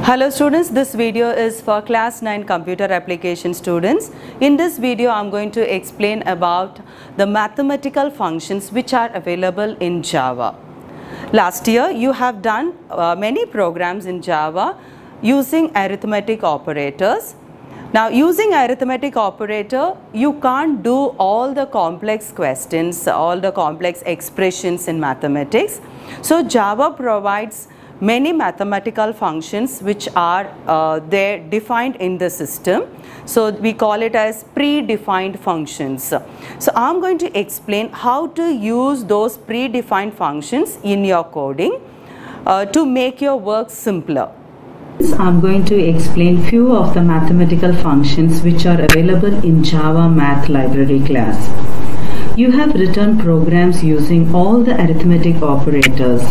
Hello students, this video is for class 9 computer application students. In this video I am going to explain about the mathematical functions which are available in Java. Last year you have done many programs in Java using arithmetic operators. Now using arithmetic operator you can't do all the complex questions, all the complex expressions in mathematics. So Java provides many mathematical functions which are there defined in the system. So we call it as predefined functions. So I am going to explain how to use those predefined functions in your coding to make your work simpler. I am going to explain few of the mathematical functions which are available in Java Math Library class. You have written programs using all the arithmetic operators.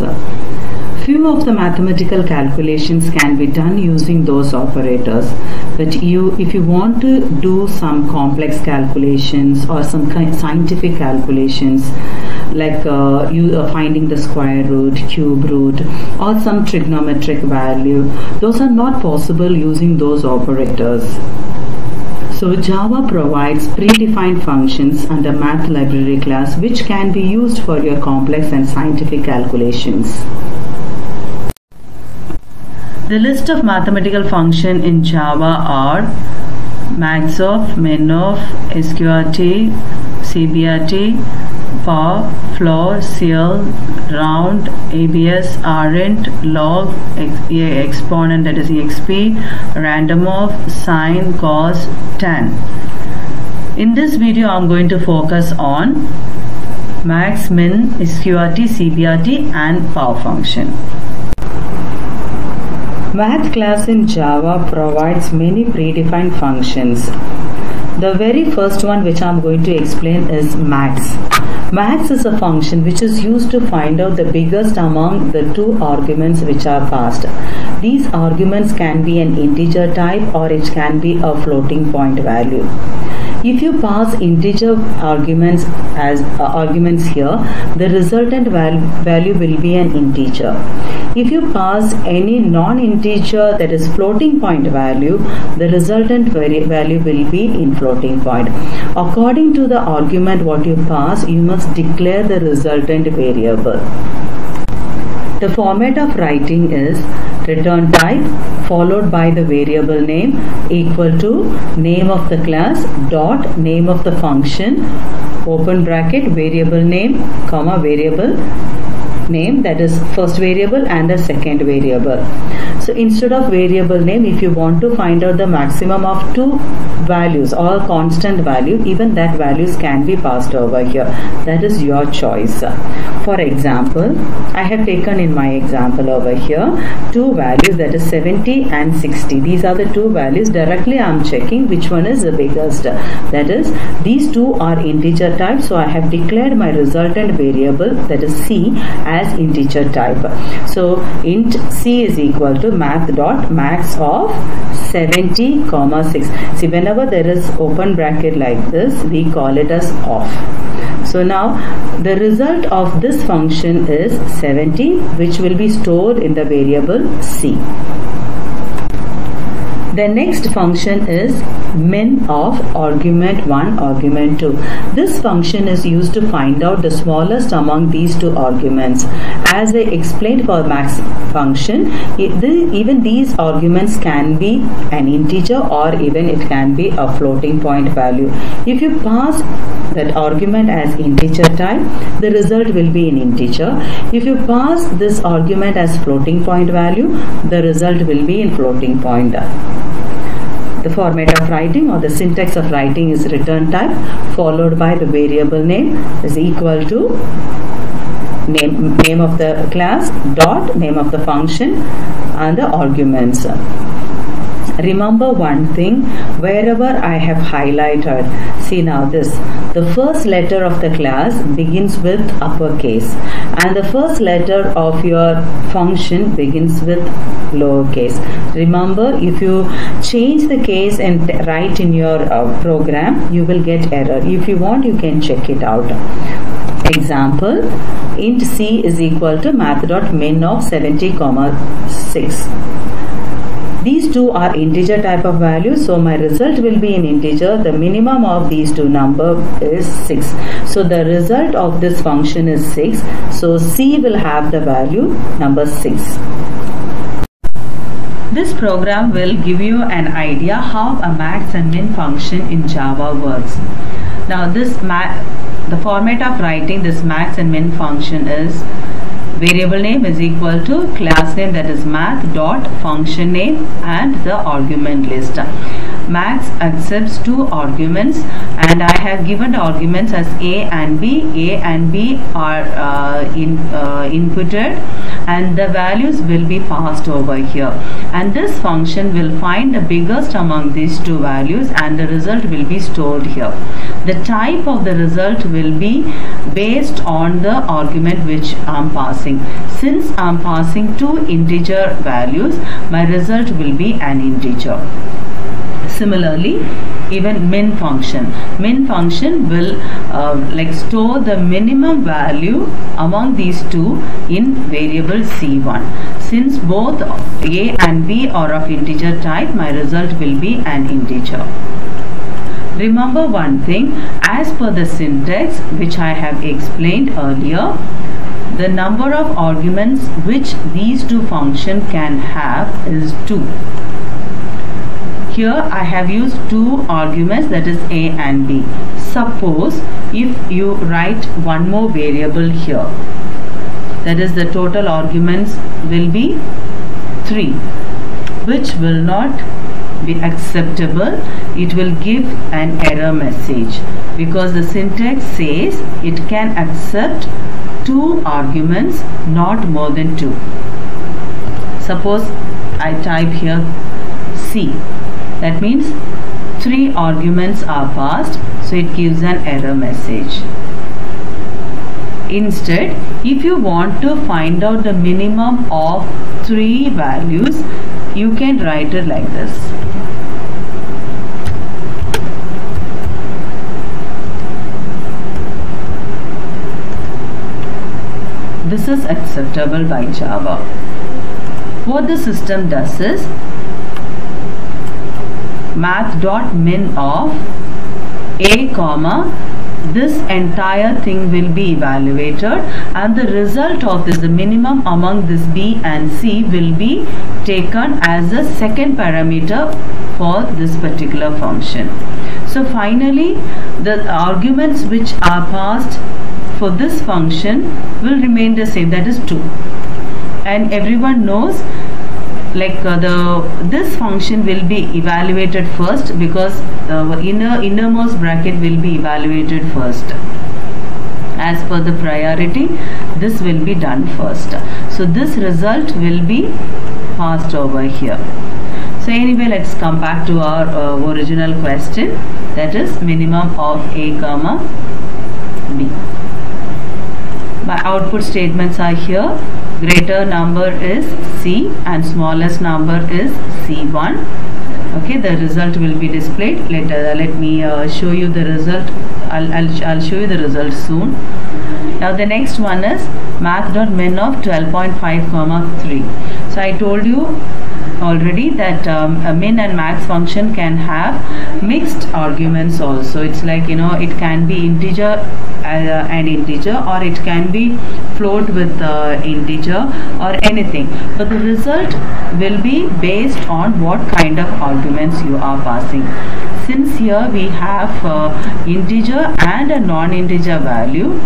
Few of the mathematical calculations can be done using those operators, but if you want to do some complex calculations or some scientific calculations like finding the square root, cube root or some trigonometric value, those are not possible using those operators. So Java provides predefined functions under Math Library class which can be used for your complex and scientific calculations. The list of mathematical functions in Java are maxof, minof, sqrt, cbrt, par, floor, ceil, round, abs, arint, log, exponent that is exp, randomof, sine, cos, tan. In this video I am going to focus on max, min, sqrt, cbrt and par function. Math class in Java provides many predefined functions. The very first one which I am going to explain is max. Max is a function which is used to find out the biggest among the two arguments which are passed. These arguments can be an integer type or it can be a floating point value. If you pass integer arguments as arguments here, the resultant value will be an integer. If you pass any non-integer that is floating point value, the resultant value will be in floating point. According to the argument what you pass, you must declare the resultant variable. The format of writing is return type followed by the variable name equal to name of the class dot name of the function open bracket variable name comma variable name, that is first variable and the second variable. So instead of variable name, if you want to find out the maximum of two values or constant value, even that values can be passed over here. That is your choice. For example, I have taken in my example over here two values, that is 70 and 60. These are the two values. Directly I am checking which one is the biggest. That is, these two are integer type, so I have declared my resultant variable, that is C, as integer type. So int C is equal to math.max of 70 comma 6. See, whenever there is open bracket like this, we call it as off. So now the result of this function is 70, which will be stored in the variable C. The next function is min of argument 1, argument 2. This function is used to find out the smallest among these two arguments. As I explained for max function, even these arguments can be an integer or even it can be a floating point value. If you pass that argument as integer type, the result will be an integer. If you pass this argument as floating point value, the result will be in floating point. The format of writing or the syntax of writing is return type followed by the variable name is equal to name of the class dot name of the function and the arguments. Remember one thing, wherever I have highlighted, see now this, the first letter of the class begins with uppercase and the first letter of your function begins with lowercase. Remember, if you change the case and write in your program, you will get error. If you want, you can check it out. Example, int C is equal to math.min of 70, 6. These two are integer type of values, so my result will be in integer. The minimum of these two number is 6. So the result of this function is 6. So C will have the value number 6. This program will give you an idea how a max and min function in Java works. Now the format of writing this max and min function is variable name is equal to class name, that is math dot function name and the argument list. Max accepts 2 arguments, and I have given the arguments as A and B. A and B are inputted, and the values will be passed over here, and this function will find the biggest among these 2 values, and the result will be stored here. The type of the result will be based on the argument which I am passing. Since I am passing 2 integer values, my result will be an integer. Similarly, even min function will store the minimum value among these 2 in variable C1. Since both A and B are of integer type, my result will be an integer. Remember one thing, as per the syntax which I have explained earlier, the number of arguments which these 2 functions can have is 2. Here I have used 2 arguments, that is A and B. Suppose if you write one more variable here, that is the total arguments will be 3, which will not be acceptable. It will give an error message because the syntax says it can accept 2 arguments, not more than 2. Suppose I type here C. That means 3 arguments are passed, so it gives an error message. Instead, if you want to find out the minimum of 3 values, you can write it like this. This is acceptable by Java. What the system does is math.min of A comma, this entire thing will be evaluated, and the result of this, the minimum among this B and C, will be taken as the second parameter for this particular function. So finally, the arguments which are passed for this function will remain the same, that is 2. And everyone knows this function will be evaluated first because the innermost bracket will be evaluated first. As per the priority, this will be done first. So this result will be passed over here. So anyway, let's come back to our original question, that is minimum of A comma B. My output statements are here. Greater number is C and smallest number is C1. Okay, the result will be displayed later. Let me show you the result. I'll show you the result soon. Now the next one is math.min of 12.5 comma 3. So I told you already that a min and max function can have mixed arguments also. It's like, it can be integer and integer, or it can be float with integer or anything, but the result will be based on what kind of arguments you are passing. Since here we have integer and a non-integer value,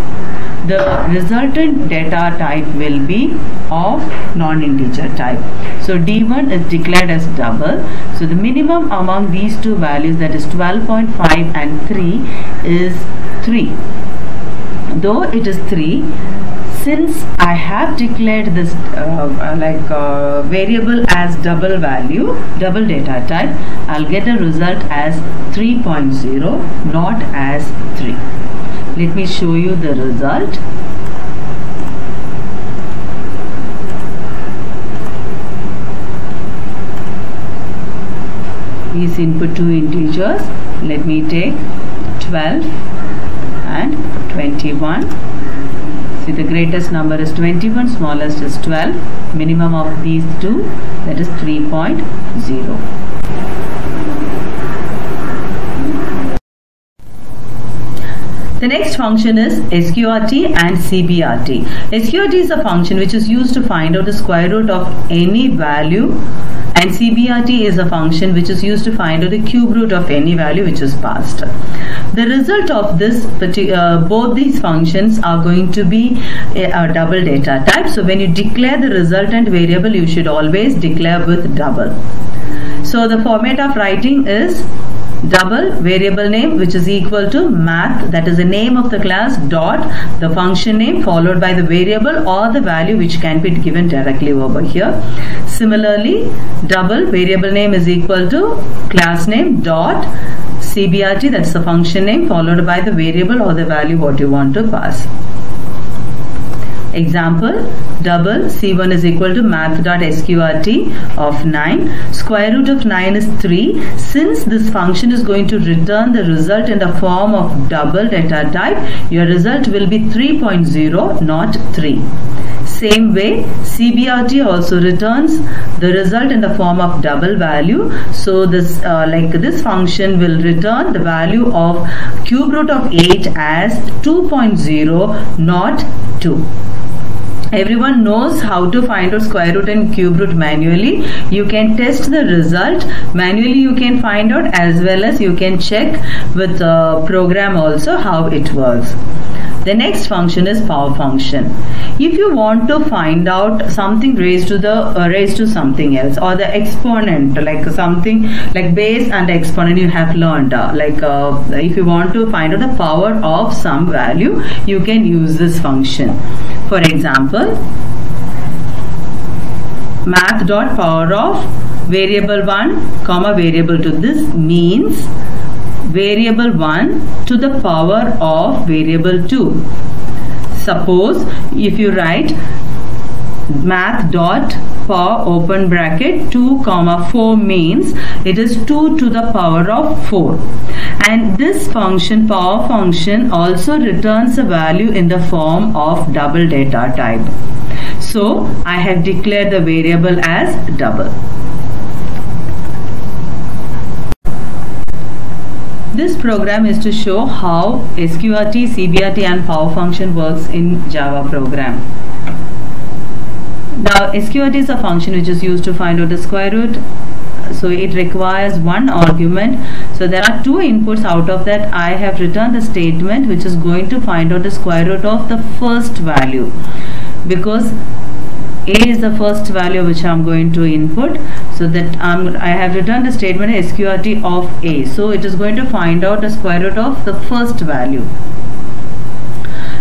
the resultant data type will be of non-integer type. So D1 is declared as double. So the minimum among these 2 values, that is 12.5 and 3, is 3. Though it is 3, since I have declared this variable as double value, double data type, I'll get a result as 3.0, not as 3. Let me show you the result. Please input 2 integers. Let me take 12 and 21. See, the greatest number is 21, smallest is 12. Minimum of these two, that is 3.0. The next function is SQRT and CBRT. SQRT is a function which is used to find out the square root of any value, and CBRT is a function which is used to find out the cube root of any value which is passed. The result of this both these functions are going to be a double data type. So when you declare the resultant variable, you should always declare with double. So the format of writing is double variable name, which is equal to math, that is the name of the class, dot the function name followed by the variable or the value which can be given directly over here. Similarly, double variable name is equal to class name dot CBRT, that's the function name followed by the variable or the value what you want to pass. Example, double C1 is equal to math.sqrt of 9. Square root of 9 is 3. Since this function is going to return the result in the form of double data type, your result will be 3.0, not 3. Same way, CBRT also returns the result in the form of double value. So this this function will return the value of cube root of 8 as 2.0, not 2. Everyone knows how to find out square root and cube root manually. You can test the result manually, you can find out, as well as you can check with the program also how it works. The next function is power function. If you want to find out something raised to something else, or the exponent, like something like base and exponent you have learned, if you want to find out the power of some value, you can use this function. For example, math.power of variable 1 comma variable 2. This means variable 1 to the power of variable 2. Suppose if you write math.power open bracket 2 comma 4 means it is 2 to the power of 4. And this function, power function, also returns a value in the form of double data type. So I have declared the variable as double. This program is to show how SQRT, CBRT and power function works in Java program. Now SQRT is a function which is used to find out the square root. So it requires one argument. So there are two inputs. Out of that I have returned the statement which is going to find out the square root of the first value, because A is the first value which I am going to input. So that I have returned the statement SQRT of A. So it is going to find out the square root of the first value.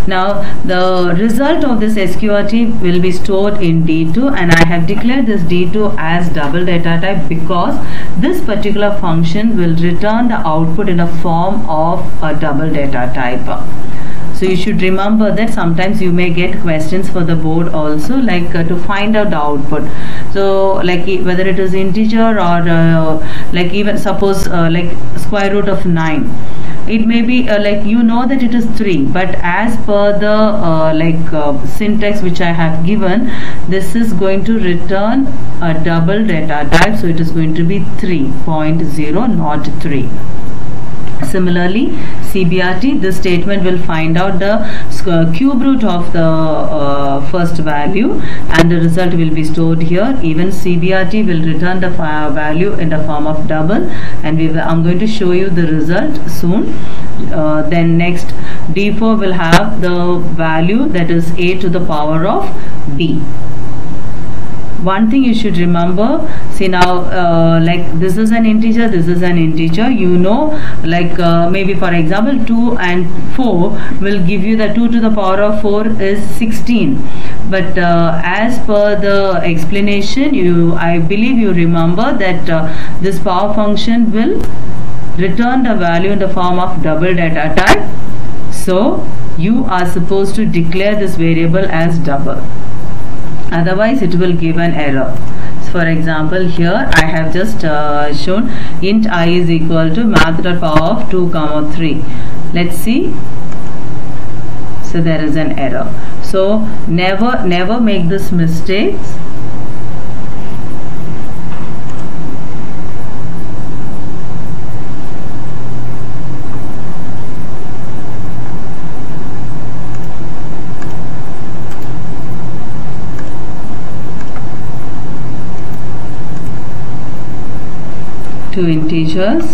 Now the result of this SQRT will be stored in D2, and I have declared this D2 as double data type because this particular function will return the output in the form of a double data type. So you should remember that sometimes you may get questions for the board also, like to find out the output. So like whether it is integer or like even suppose like square root of 9. It may be like you know that it is 3, but as per the syntax which I have given, this is going to return a double data type, so it is going to be 3.0, not 3. Similarly, CBRT, this statement will find out the cube root of the first value, and the result will be stored here. Even CBRT will return the value in the form of double, and I'm going to show you the result soon. Then next, D4 will have the value that is A to the power of B. One thing you should remember, see now like this is an integer, this is an integer, you know, like maybe for example 2 and 4 will give you the 2 to the power of 4 is 16, but as per the explanation, I believe you remember that this power function will return the value in the form of double data type. So you are supposed to declare this variable as double. Otherwise it will give an error. For example, here I have just shown int I is equal to math.power of 2 comma 3. Let's see. So there is an error. So never make this mistakes. Two integers.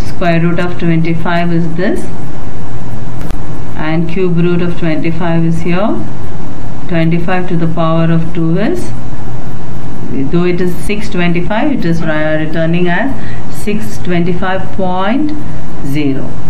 Square root of 25 is this, and cube root of 25 is here. 25 to the power of 2 is, though it is 625, it is returning as 625.0.